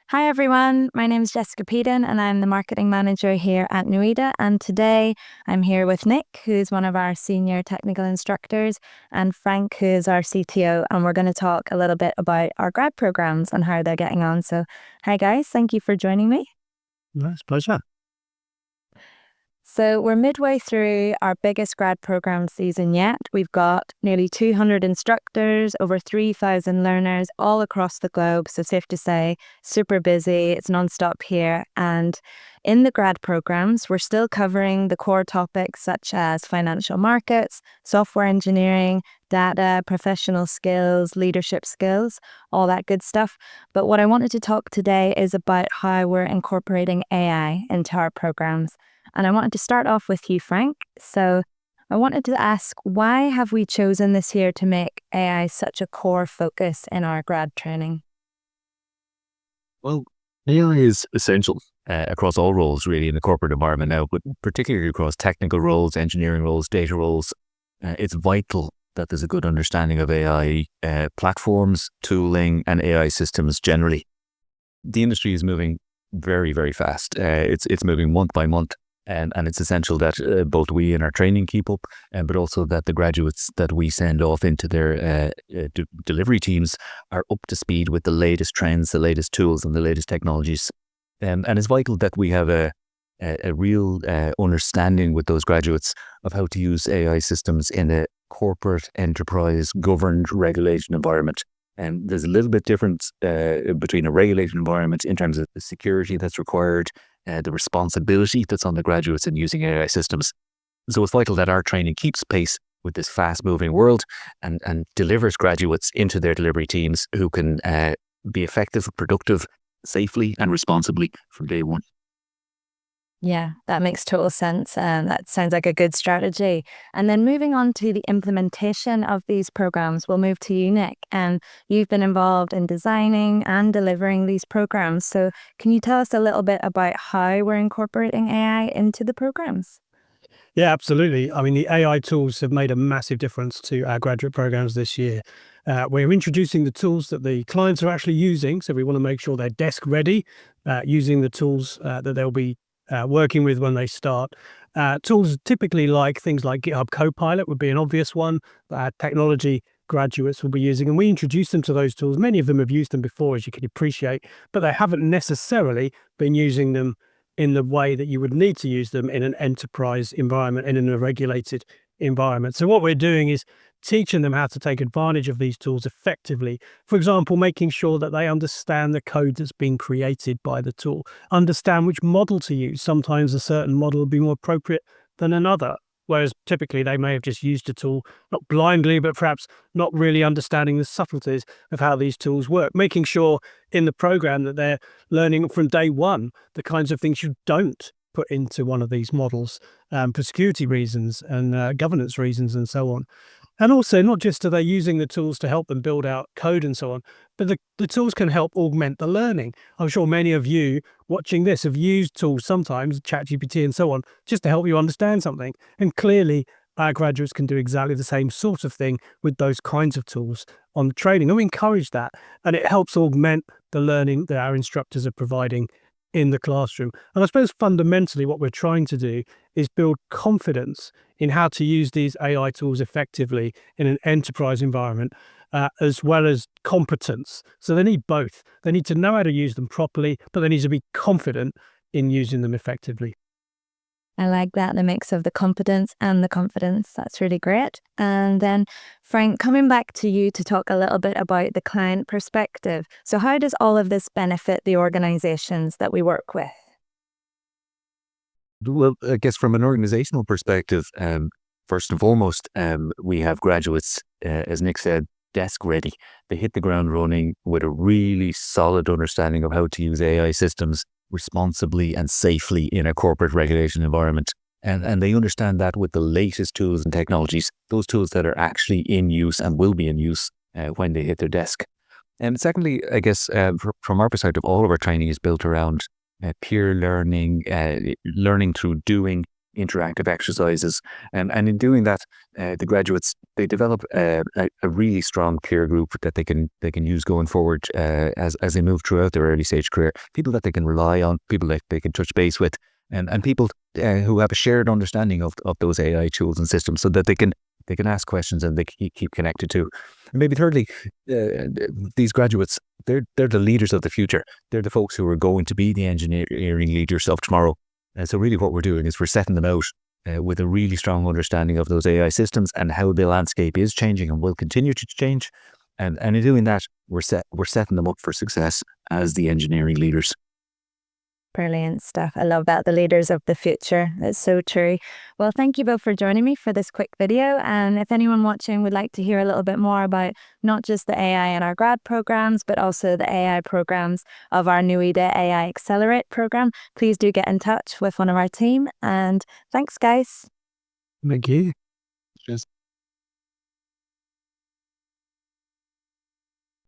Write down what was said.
Hi everyone, my name is Jessica Peden and I'm the marketing manager here at Nuida. And today I'm here with Nick, who's one of our senior technical instructors, and Frank, who is our CTO. And we're going to talk a little bit about our grad programs and how they're getting on. So, hi guys, thank you for joining me. Nice pleasure. So we're midway through our biggest grad program season yet. We've got nearly 200 instructors, over 3,000 learners all across the globe. So safe to say, super busy. It's nonstop here. And in the grad programs, we're still covering the core topics such as financial markets, software engineering, data, professional skills, leadership skills, all that good stuff. But what I wanted to talk today is about how we're incorporating AI into our programs. And I wanted to start off with you, Frank. So I wanted to ask, why have we chosen this year to make AI such a core focus in our grad training? Well, AI is essential across all roles, really, in the corporate environment now, but particularly across technical roles, engineering roles, data roles. It's vital that there's a good understanding of AI platforms, tooling, and AI systems generally. The industry is moving very, very fast. It's moving month by month. And it's essential that both we and our training keep up, but also that the graduates that we send off into their delivery teams are up to speed with the latest trends, the latest tools, and the latest technologies. And it's vital that we have a real understanding with those graduates of how to use AI systems in a corporate enterprise governed regulation environment. And there's a little bit difference between a regulated environment in terms of the security that's required, the responsibility that's on the graduates in using AI systems. So it's vital that our training keeps pace with this fast-moving world and delivers graduates into their delivery teams who can be effective, productive, safely and responsibly from day one. Yeah, that makes total sense. And that sounds like a good strategy. And then moving on to the implementation of these programs, we'll move to you, Nick. And you've been involved in designing and delivering these programs. So can you tell us a little bit about how we're incorporating AI into the programs? Yeah, absolutely. I mean, the AI tools have made a massive difference to our graduate programs this year. We're introducing the tools that the clients are actually using. So we want to make sure they're desk ready, using the tools that they'll be working with when they start. Tools typically like things like GitHub Copilot would be an obvious one that technology graduates will be using. And we introduce them to those tools. Many of them have used them before, as you can appreciate, but they haven't necessarily been using them in the way that you would need to use them in an enterprise environment and in a regulated environment. So what we're doing is teaching them how to take advantage of these tools effectively. For example, making sure that they understand the code that's been created by the tool, understand which model to use. Sometimes a certain model will be more appropriate than another. Whereas typically they may have just used a tool, not blindly, but perhaps not really understanding the subtleties of how these tools work. Making sure in the program that they're learning from day one the kinds of things you don't put into one of these models for security reasons and governance reasons and so on. And also, not just are they using the tools to help them build out code and so on, but the tools can help augment the learning. I'm sure many of you watching this have used tools sometimes, ChatGPT and so on, just to help you understand something. And clearly, our graduates can do exactly the same sort of thing with those kinds of tools on the training. And we encourage that. And it helps augment the learning that our instructors are providing in the classroom. And I suppose fundamentally what we're trying to do is build confidence in how to use these AI tools effectively in an enterprise environment, as well as competence. So they need both. They need to know how to use them properly, but they need to be confident in using them effectively. I like that, the mix of the competence and the confidence. That's really great. And then, Frank, coming back to you to talk a little bit about the client perspective. So how does all of this benefit the organizations that we work with? Well, I guess from an organizational perspective, first and foremost, we have graduates, as Nick said, desk ready. They hit the ground running with a really solid understanding of how to use AI systems responsibly and safely in a corporate regulation environment. And they understand that with the latest tools and technologies, those tools that are actually in use and will be in use when they hit their desk. And secondly, I guess from our perspective, all of our training is built around peer learning, learning through doing, interactive exercises. And in doing that, the graduates, they develop a really strong peer group that they can use going forward as they move throughout their early stage career. People that they can rely on, people that they can touch base with, and people who have a shared understanding of those AI tools and systems, so that they can ask questions and they keep connected to. And maybe thirdly, these graduates, they're the leaders of the future. They're the folks who are going to be the engineering leaders of tomorrow. And so really what we're doing is we're setting them out with a really strong understanding of those AI systems and how the landscape is changing and will continue to change. And in doing that, we're setting them up for success as the engineering leaders. Brilliant stuff. I love that. The leaders of the future. It's so true. Well, thank you both for joining me for this quick video. And if anyone watching would like to hear a little bit more about not just the AI in our grad programs, but also the AI programs of our NUIDA AI Accelerate program, please do get in touch with one of our team. And thanks, guys. Thank you. Cheers.